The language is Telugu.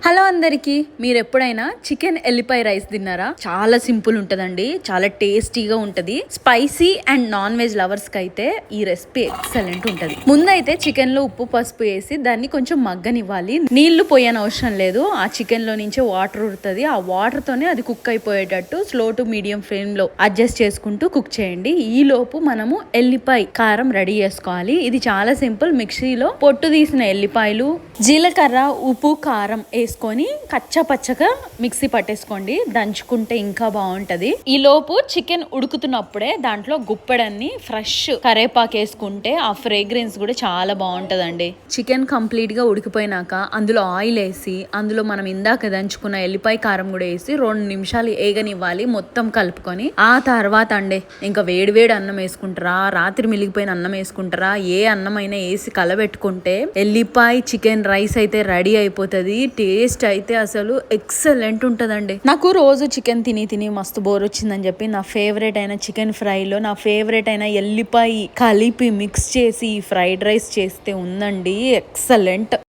హలో అందరికి, మీరు ఎప్పుడైనా చికెన్ ఎల్లిపాయ రైస్ తిన్నారా? చాలా సింపుల్ ఉంటదండి, చాలా టేస్టీగా ఉంటది. Spicy and non veg lovers కి అయితే ఈ రెసిపీ ఎక్సలెంట్ ఉంటది. ముందైతే చికెన్ లో ఉప్పు పసుపు వేసి దాన్ని కొంచెం మగ్గనివ్వాలి. నీళ్లు పోయని అవసరం లేదు, ఆ చికెన్ లో నుంచి వాటర్ ఉడుతుంది. ఆ వాటర్ తోనే అది కుక్ అయిపోయేటట్టు స్లో టు మీడియం ఫ్లేమ్ లో అడ్జస్ట్ చేసుకుంటూ కుక్ చేయండి. ఈ లోపు మనము ఎల్లిపాయ కారం రెడీ చేసుకోవాలి. ఇది చాలా సింపుల్. మిక్సీలో పొట్టు తీసిన ఎల్లిపాయలు, జీలకర్ర, ఉప్పు, కారం వేసుకొని కచ్చపచ్చగా మిక్సీ పట్టేసుకోండి. దంచుకుంటే ఇంకా బాగుంటది. ఈ లోపు చికెన్ ఉడుకుతున్నప్పుడే దాంట్లో గుప్పెడన్ని ఫ్రెష్ కరేపాకు వేసుకుంటే ఆ ఫ్రేగ్రెన్స్ కూడా చాలా బాగుంటదండి. చికెన్ కంప్లీట్ గా ఉడికిపోయినాక అందులో ఆయిల్ వేసి అందులో మనం ఇందాక దంచుకున్న ఎల్లిపాయ కారం కూడా వేసి 2 నిమిషాలు ఏగనివ్వాలి. మొత్తం కలుపుకొని ఆ తర్వాత అండి ఇంకా వేడివేడి అన్నం వేసుకుంటారా, రాత్రి మిగిలిపోయిన అన్నం వేసుకుంటారా, ఏ అన్నం అయినా వేసి కలబెట్టుకుంటే ఎల్లిపాయ చికెన్ రైస్ అయితే రెడీ అయిపోతుంది. టేస్ట్ అయితే అసలు ఎక్సలెంట్ ఉంటదండి. నాకు రోజు చికెన్ తిని తిని మస్తు బోర్ వచ్చిందని చెప్పి నా ఫేవరెట్ అయిన చికెన్ ఫ్రైలో నా ఫేవరెట్ అయిన ఎల్లిపాయ కలిపి మిక్స్ చేసి ఫ్రైడ్ రైస్ చేస్తే ఉందండి ఎక్సలెంట్.